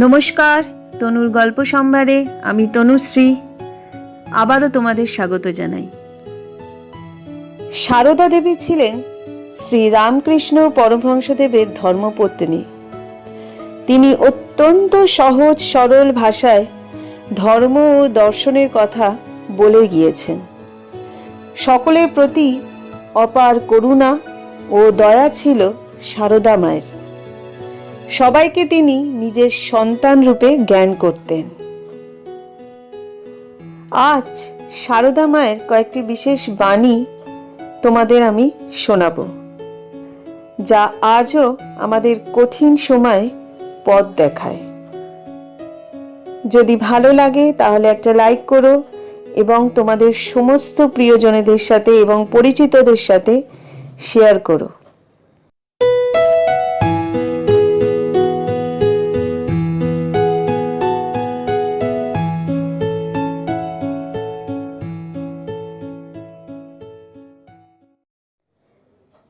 নমস্কার, তনুর গল্প সম্ভারে আমি তনুশ্রী আবারও তোমাদের স্বাগত জানাই। সারদা দেবী ছিলেন শ্রী রামকৃষ্ণ পরমহংসদেবের ধর্মপত্নী। তিনি অত্যন্ত সহজ সরল ভাষায় ধর্ম ও দর্শনের কথা বলে গিয়েছেন। সকলের প্রতি অপার করুণা ও দয়া ছিল সারদা মায়ের। সবাইকে তিনি নিজের সন্তান রূপে জ্ঞান করতেন। আজ সারদা মায়ের কয়েকটি বিশেষ বাণী তোমাদের আমি শোনাব, যা আজও আমাদের কঠিন সময় পথ দেখায়। যদি ভালো লাগে তাহলে একটা লাইক করো এবং তোমাদের সমস্ত প্রিয়জনেদের সাথে এবং পরিচিতদের সাথে শেয়ার করো।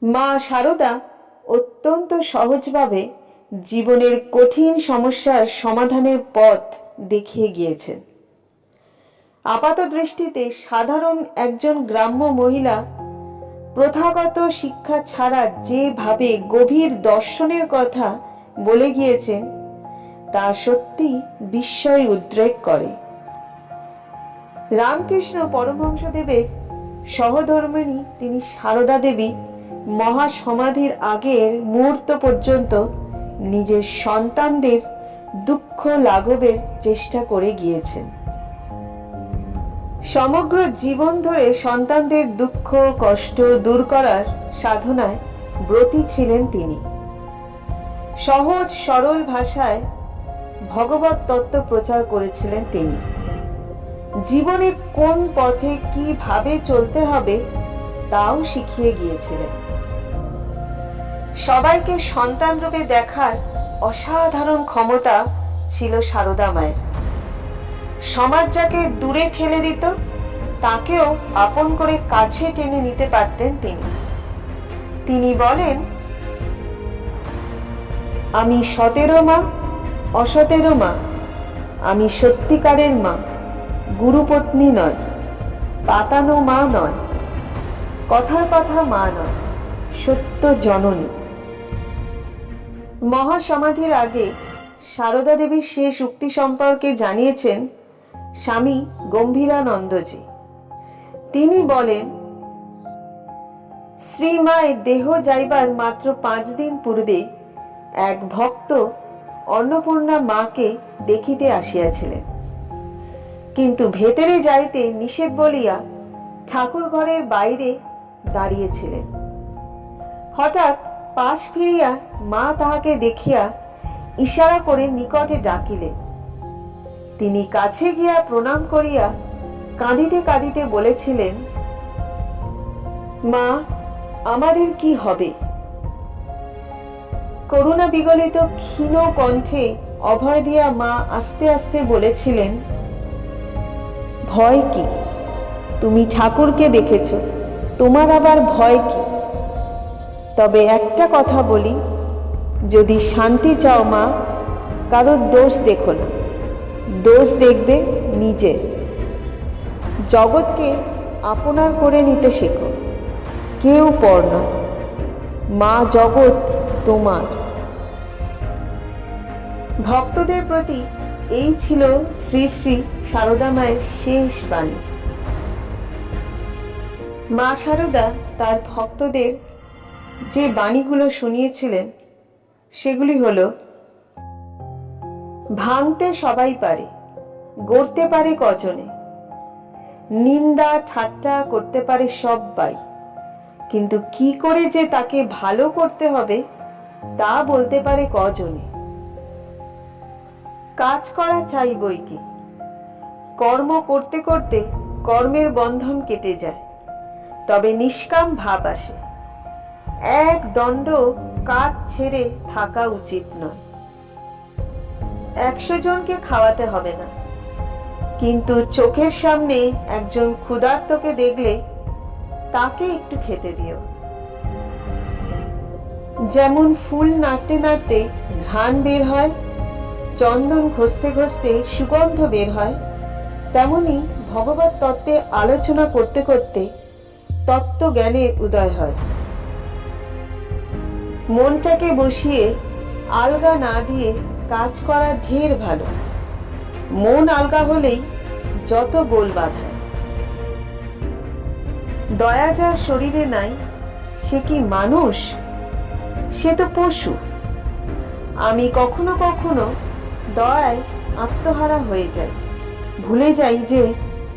মা সারদা অত্যন্ত সহজভাবে জীবনের কঠিন সমস্যার সমাধানের পথ দেখিয়ে গিয়েছেন। আপাত দৃষ্টিতে সাধারণ একজন গ্রাম্য মহিলা প্রথাগত শিক্ষা ছাড়া যেভাবে গভীর দর্শনের কথা বলে গিয়েছেন তা সত্যি বিস্ময় উদ্রেক করে। রামকৃষ্ণ পরমহংসদেবের সহধর্মিণী তিনি সারদা দেবী মহাসমাধির আগের মুহূর্ত পর্যন্ত নিজের সন্তানদের দুঃখ লাঘবের চেষ্টা করে গিয়েছেন। সমগ্র জীবন ধরে সন্তানদের দুঃখ কষ্ট দূর করার সাধনায় ব্রতী ছিলেন তিনি। সহজ সরল ভাষায় ভগবত তত্ত্ব প্রচার করেছিলেন তিনি। জীবনে কোন পথে কিভাবে চলতে হবে তাও শিখিয়ে গিয়েছিলেন। সবাইকে সন্তান রূপে দেখার অসাধারণ ক্ষমতা ছিল সারদা মায়ের। সমাজ যাকে দূরে ঠেলে দিত তাকেও আপন করে কাছে টেনে নিতে পারতেন তিনি। তিনি বলেন, আমি সতেরো মা, অসতেরো মা, আমি সত্যিকারের মা, গুরুপত্নী নয়, পাতানো মা নয়, কথার কথা মা নয়, সত্য জননী। মহাসমাধির আগে সারদা দেবীর শেষ উক্তি সম্পর্কে জানিয়েছেন স্বামী গম্ভীরানন্দজি। তিনি বলেন, শ্রীমায়ের দেহ যাইবার মাত্র 5 দিন পূর্বে এক ভক্ত অন্নপূর্ণা মাকে দেখিতে আসিয়াছিলেন, কিন্তু ভেতরে যাইতে নিষেধ বলিয়া ঠাকুর ঘরের বাইরে দাঁড়িয়েছিলেন। হঠাৎ পাশ ফিরিয়া মা তাহাকে দেখিয়া ইশারা করে নিকটে ডাকিলেন। তিনি কাছে গিয়া প্রণাম করিয়া কাঁদিতে কাঁদিতে বলেছিলেন, মা, আমাদের কি হবে? করুণা বিগলিত ক্ষীণ কণ্ঠে অভয় দিয়া মা আস্তে আস্তে বলেছিলেন, ভয় কি? তুমি ঠাকুরকে দেখেছ, তোমার আবার ভয় কি? তবে একটা কথা বলি, যদি শান্তি চাও মা, কারোর দোষ দেখো না, দোষ দেখবে নিজের। জগৎকে আপনার করে নিতে শেখো, কেউ পর নয়, মা জগৎ তোমার। ভক্তদের প্রতি এই ছিল শ্রী শ্রী সারদা মায়ের শেষ বাণী। মা সারদা তার ভক্তদের যে বাণীগুলো শুনিয়েছিলেন সেগুলি হলো, ভাঙতে সবাই পারে, গড়তে পারে কজনে, নিন্দা ঠাট্টা করতে পারে সবাই, কিন্তু কি করে যে তাকে ভালো করতে হবে তা বলতে পারে কজনে। কাজ করা চাই বই কি, কর্ম করতে করতে কর্মের বন্ধন কেটে যায়, তবে নিষ্কাম ভাব আসে। এক দণ্ড কাজ ছেড়ে থাকা উচিত নয়। 100 জনকে খাওয়াতে হবে না, কিন্তু চোখের সামনে একজন ক্ষুধার্তকে দেখলে তাকে একটু খেতে দিও। যেমন ফুল নাড়তে নাড়তে ঘ্রাণ বের হয়, চন্দন ঘষতে ঘষতে সুগন্ধ বের হয়, তেমনি ভগবত তত্ত্বে আলোচনা করতে করতে তত্ত্বজ্ঞানে উদয় হয়। মনটাকে বসিয়ে আলগা না দিয়ে কাজ করা ঢের ভালো। মন আলগা হলেই যত গোল বাঁধায়। দয়া যার শরীরে নাই সে কি মানুষ? সে তো পশু। আমি কখনো কখনো দয়ায় আত্মহারা হয়ে যাই, ভুলে যাই যে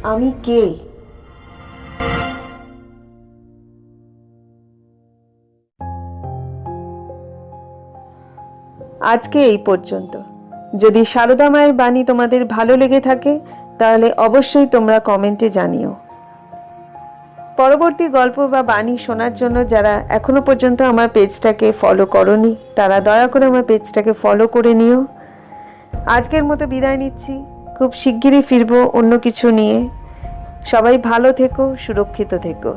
আমি কে। আজকে এই পর্যন্ত। যদি সারদা মায়ের বাণী তোমাদের ভালো লেগে থাকে তাহলে অবশ্যই তোমরা কমেন্টে জানিও। পরবর্তী গল্প বা বাণী শোনার জন্য যারা এখনো পর্যন্ত আমার পেজটাকে ফলো করোনি তারা দয়া করে আমার পেজটাকে ফলো করে নিও। আজকের মতো বিদায় নিচ্ছি। খুব শিগগিরই ফিরবো অন্য কিছু নিয়ে। সবাই ভালো থেকো, সুরক্ষিত থেকো।